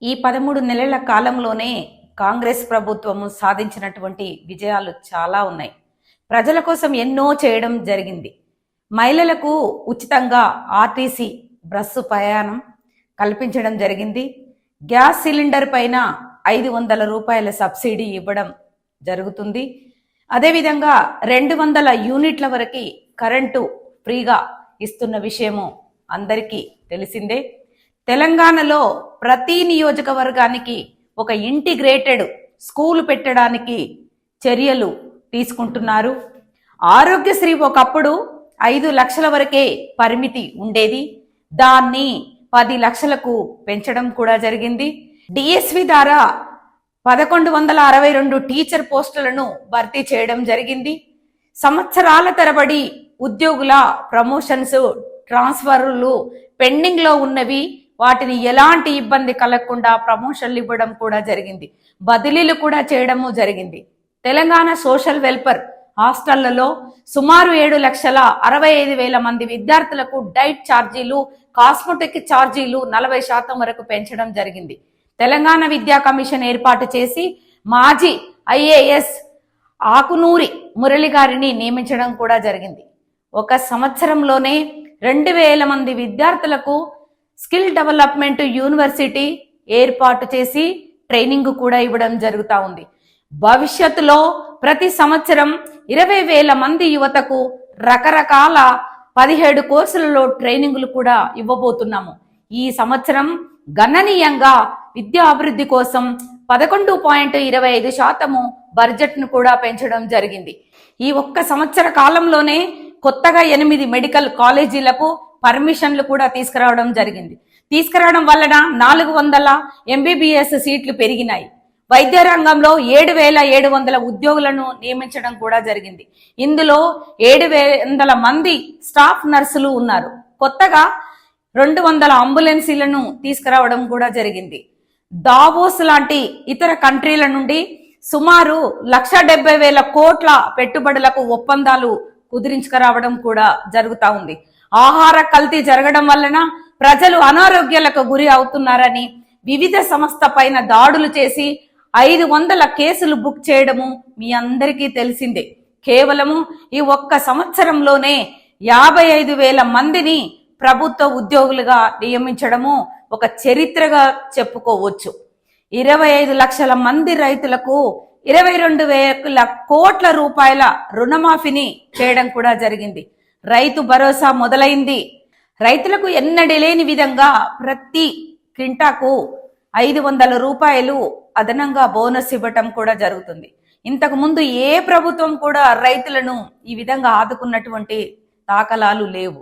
ఈ 13 నెలల కాలంలోనే కాంగ్రెస్ ప్రభుత్వము సాధించినటువంటి విజయాలు చాలా ఉన్నాయి. ప్రజల కోసం ఎన్నో చేయడం జరిగింది. మహిళలకు ఉచితంగా ఆర్టీసీ బస్సు ప్రయాణం కల్పించడం జరిగింది. గ్యాస్ సిలిండర్ పైన 500 రూపాయల సబ్సిడీ ఇవ్వడం జరుగుతుంది. అదేవిధంగా 200 యూనిట్ల వరకు కరెంటు ఫ్రీగా ఇస్తున్న విషయము అందరికీ తెలిసిందే. తెలంగాణలో ప్రతి నియోజకవర్గానికి ఒక ఇంటిగ్రేటెడ్ స్కూల్ పెట్టడానికి చర్యలు తీసుకుంటున్నారు. ఆరోగ్యశ్రీ ఒకప్పుడు 5 లక్షల వరకే పరిమితి ఉండేది. దాన్ని 10 లక్షలకు పెంచడం కూడా జరిగింది. డిఎస్వి ద్వారా 1162 టీచర్ పోస్టులను భర్తీ చేయడం జరిగింది. సంవత్సరాల తరబడి ఉద్యోగుల ప్రమోషన్స్, ట్రాన్స్ఫర్లు పెండింగ్ లో ఉన్నవి, వాటిని ఎలాంటి ఇబ్బంది కలగకుండా ప్రమోషన్లు ఇవ్వడం కూడా జరిగింది. బదిలీలు కూడా చేయడము జరిగింది. తెలంగాణ సోషల్ వెల్ఫేర్ హాస్టళ్లలో సుమారు 7,65,000 మంది విద్యార్థులకు డైట్ ఛార్జీలు, కాస్మెటిక్ ఛార్జీలు 40% వరకు పెంచడం జరిగింది. తెలంగాణ విద్యా కమిషన్ ఏర్పాటు చేసి మాజీ ఐఏఎస్ ఆకునూరి మురళి గారిని నియమించడం కూడా జరిగింది. ఒక సంవత్సరంలోనే 2,000 మంది విద్యార్థులకు స్కిల్ డెవలప్మెంట్ యూనివర్సిటీ ఏర్పాటు చేసి ట్రైనింగ్ కూడా ఇవ్వడం జరుగుతూ ఉంది. భవిష్యత్తులో ప్రతి సంవత్సరం 20,000 మంది యువతకు రకరకాల 17 కోర్సులలో ట్రైనింగ్లు కూడా ఇవ్వబోతున్నాము. ఈ సంవత్సరం గణనీయంగా విద్యా అభివృద్ధి కోసం 11.25% బడ్జెట్ను కూడా పెంచడం జరిగింది. ఈ ఒక్క సంవత్సర కాలంలోనే కొత్తగా 8 మెడికల్ కాలేజీలకు పర్మిషన్లు కూడా తీసుకురావడం జరిగింది. తీసుకురావడం వలన 400 ఎంబీబీఎస్ సీట్లు పెరిగినాయి. వైద్య రంగంలో 7,700 ఉద్యోగులను నియమించడం కూడా జరిగింది. ఇందులో 700 మంది స్టాఫ్ నర్సులు ఉన్నారు. కొత్తగా 200 అంబులెన్సీలను తీసుకురావడం కూడా జరిగింది. దావోస్ లాంటి ఇతర కంట్రీల నుండి సుమారు 1,70,000 కోట్ల పెట్టుబడులకు ఒప్పందాలు కుదిరించుకురావడం కూడా జరుగుతూ ఉంది. ఆహార కల్తీ జరగడం వలన ప్రజలు అనారోగ్యాలకు గురి అవుతున్నారని వివిధ సంస్థ పైన దాడులు చేసి 500 కేసులు బుక్ చేయడము మీ అందరికీ తెలిసిందే. కేవలము ఈ ఒక్క సంవత్సరంలోనే 55,000 మందిని ప్రభుత్వ ఉద్యోగులుగా నియమించడము ఒక చరిత్రగా చెప్పుకోవచ్చు. 25 లక్షల మంది రైతులకు 22,000 కోట్ల రూపాయల రుణమాఫీని చేయడం కూడా జరిగింది. రైతు భరోసా మొదలైంది. రైతులకు ఎన్నడూ లేని విధంగా ప్రతి క్వింటాకు 500 రూపాయలు అదనంగా బోనస్ ఇవ్వటం కూడా జరుగుతుంది. ఇంతకు ముందు ఏ ప్రభుత్వం కూడా రైతులను ఈ విధంగా ఆదుకున్నటువంటి దాఖలాలు లేవు.